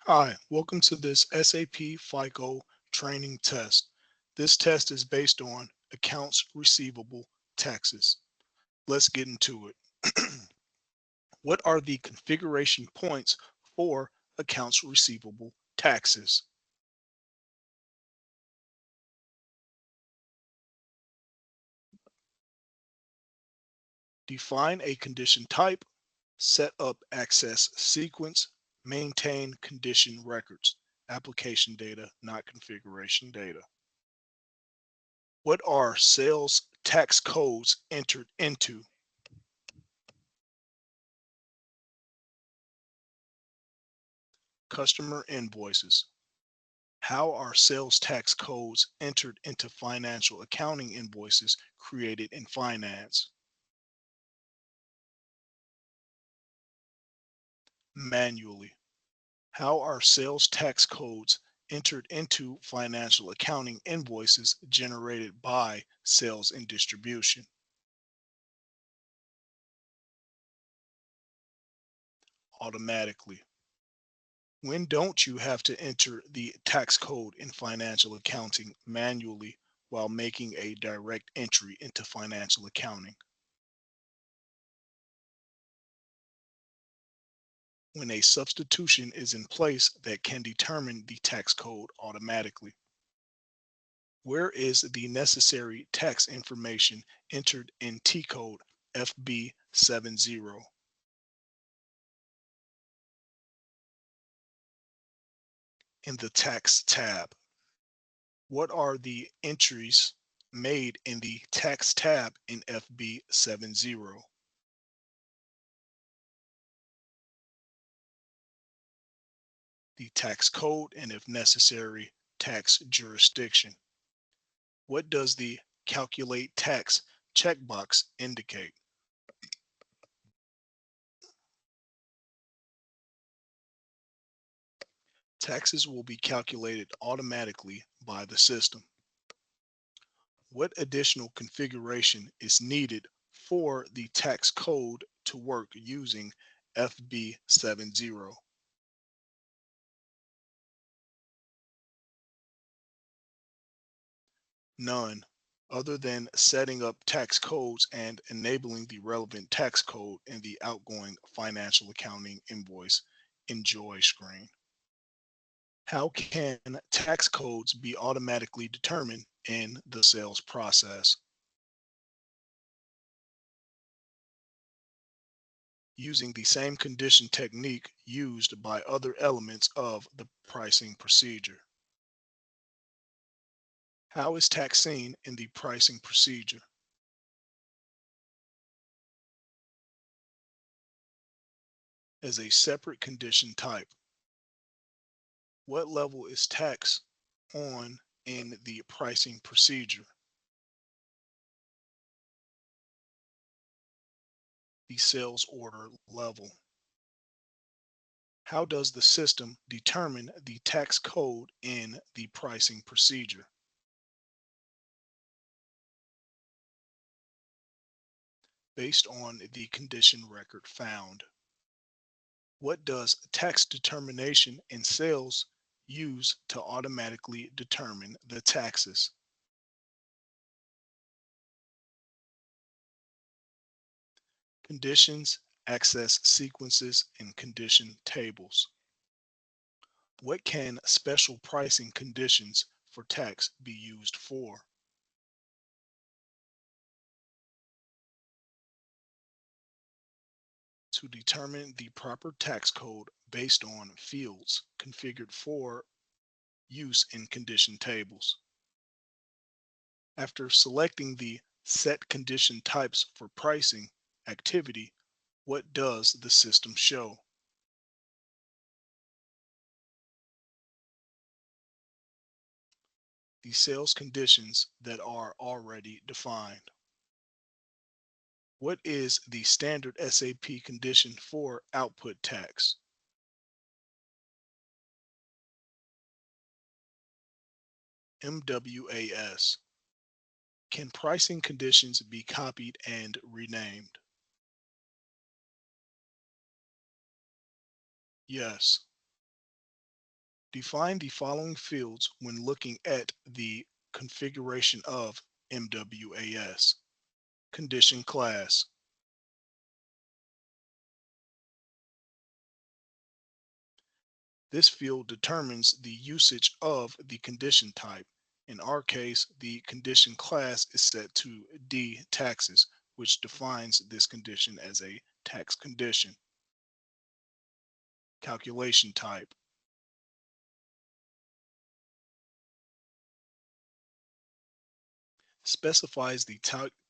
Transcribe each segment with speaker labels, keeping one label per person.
Speaker 1: Hi, welcome to this SAP FICO training test. This test is based on accounts receivable taxes. Let's get into it. What are the configuration points for accounts receivable taxes? Define a condition type, set up access sequence, maintain condition records, application data, not configuration data. What are sales tax codes entered into? Customer invoices. How are sales tax codes entered into financial accounting invoices created in finance? Manually. How are sales tax codes entered into financial accounting invoices generated by sales and distribution? Automatically. When don't you have to enter the tax code in financial accounting manually while making a direct entry into financial accounting? When a substitution is in place that can determine the tax code automatically. Where is the necessary tax information entered in T code FB70? In the tax tab? What are the entries made in the tax tab in FB70? The tax code and, if necessary, tax jurisdiction. What does the calculate tax checkbox indicate? Taxes will be calculated automatically by the system. What additional configuration is needed for the tax code to work using FB70? None, other than setting up tax codes and enabling the relevant tax code in the outgoing financial accounting invoice enjoy screen. How can tax codes be automatically determined in the sales process? Using the same condition technique used by other elements of the pricing procedure. How is tax seen in the pricing procedure? As a separate condition type. What level is tax on in the pricing procedure? The sales order level. How does the system determine the tax code in the pricing procedure? Based on the condition record found. What does tax determination in sales use to automatically determine the taxes? Conditions, access sequences, and condition tables. What can special pricing conditions for tax be used for? To determine the proper tax code based on fields configured for use in condition tables. After selecting the set condition types for pricing activity, what does the system show? The sales conditions that are already defined. What is the standard SAP condition for output tax? MWAS. Can pricing conditions be copied and renamed? Yes. Define the following fields when looking at the configuration of MWAS. Condition class. This field determines the usage of the condition type. In our case, the condition class is set to D taxes, which defines this condition as a tax condition. Calculation type. Specifies the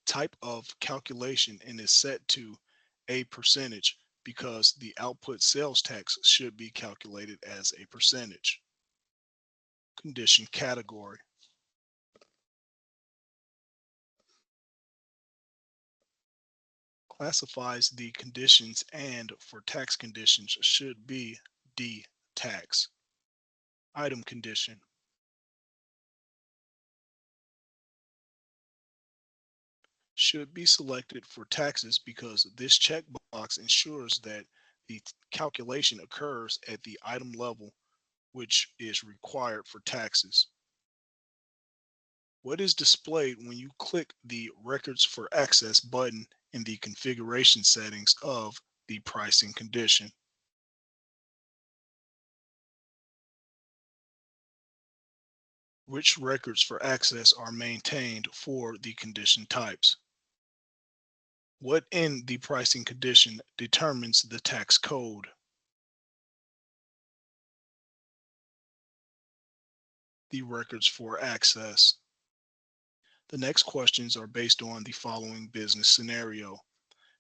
Speaker 1: type of calculation and is set to a percentage because the output sales tax should be calculated as a percentage. Condition category. Classifies the conditions and for tax conditions should be D tax. Item condition. Should be selected for taxes because this checkbox ensures that the calculation occurs at the item level, which is required for taxes. What is displayed when you click the Records for Access button in the configuration settings of the pricing condition? Which records for access are maintained for the condition types? What in the pricing condition determines the tax code? The records for access. The next questions are based on the following business scenario.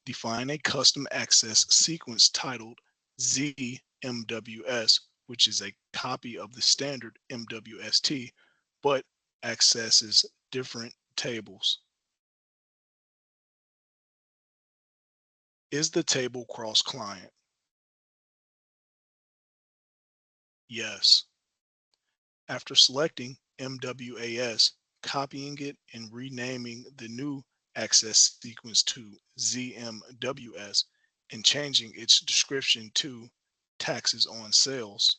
Speaker 1: Define a custom access sequence titled ZMWS, which is a copy of the standard MWST, but accesses different tables. Is the table cross-client? Yes. After selecting MWAS, copying it and renaming the new access sequence to ZMWS and changing its description to taxes on sales.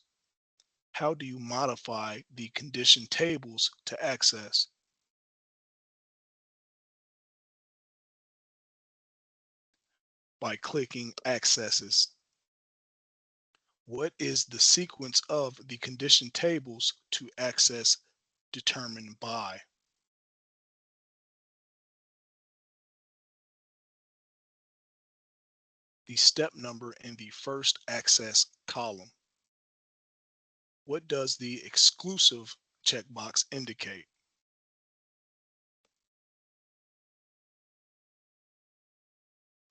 Speaker 1: How do you modify the condition tables to access? By clicking Accesses. What is the sequence of the condition tables to access determined by? The step number in the first access column. What does the exclusive checkbox indicate?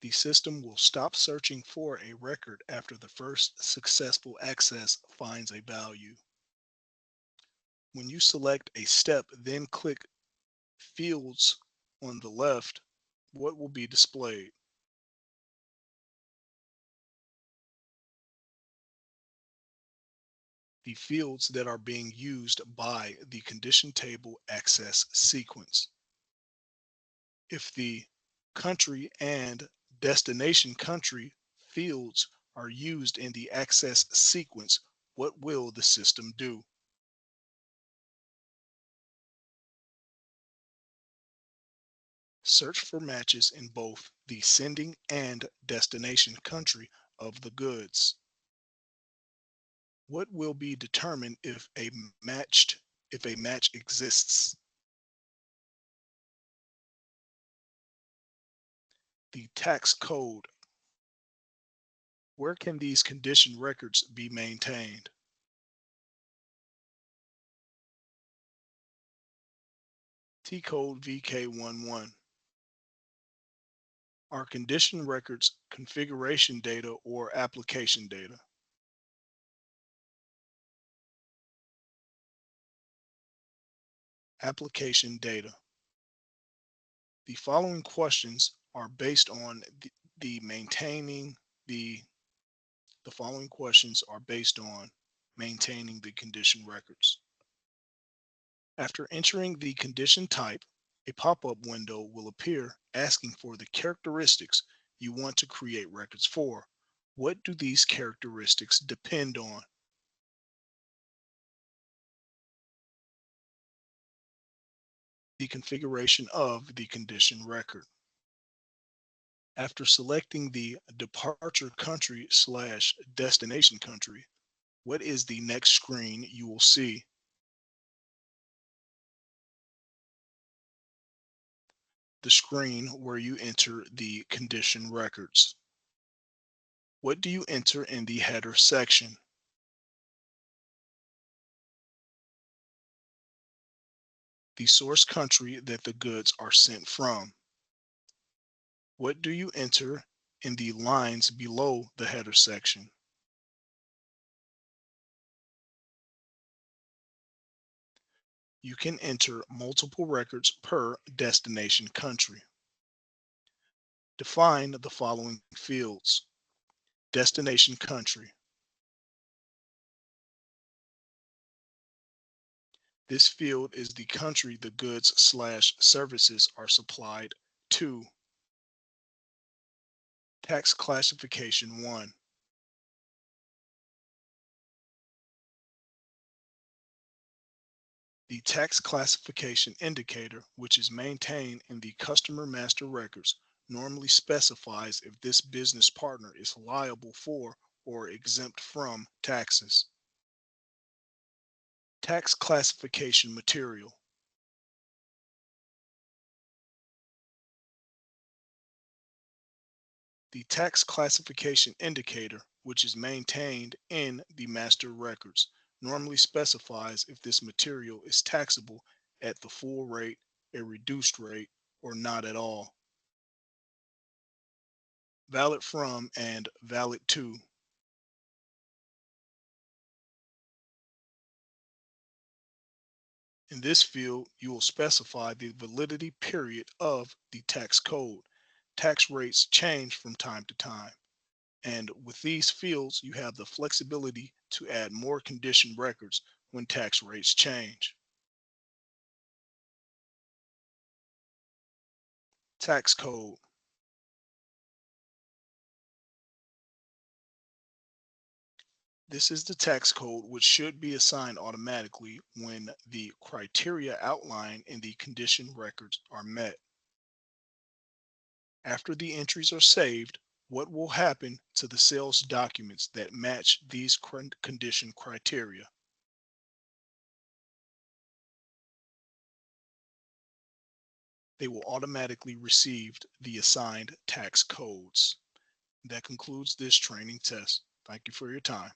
Speaker 1: The system will stop searching for a record after the first successful access finds a value. When you select a step, then click Fields on the left, what will be displayed? The fields that are being used by the condition table access sequence. If the country and destination country fields are used in the access sequence, what will the system do? Search for matches in both the sending and destination country of the goods. What will be determined if a match exists? The tax code. Where can these condition records be maintained? T code VK11. Are condition records configuration data or application data? Application data. The following questions are based on the maintaining the following questions are based on maintaining the condition records. After entering the condition type, a pop-up window will appear asking for the characteristics you want to create records for. What do these characteristics depend on? The configuration of the condition record. After selecting the departure country slash destination country, what is the next screen you will see? The screen where you enter the condition records. What do you enter in the header section? The source country that the goods are sent from. What do you enter in the lines below the header section? You can enter multiple records per destination country. Define the following fields. Destination country. This field is the country the goods slash services are supplied to. Tax classification 1. The tax classification indicator, which is maintained in the customer master records, normally specifies if this business partner is liable for or exempt from taxes. Tax classification material. The tax classification indicator, which is maintained in the master records, normally specifies if this material is taxable at the full rate, a reduced rate, or not at all. Valid from and valid to. In this field, you will specify the validity period of the tax code. Tax rates change from time to time. And with these fields, you have the flexibility to add more condition records when tax rates change. Tax code. This is the tax code which should be assigned automatically when the criteria outlined in the condition records are met. After the entries are saved, what will happen to the sales documents that match these condition criteria? They will automatically receive the assigned tax codes. That concludes this training test. Thank you for your time.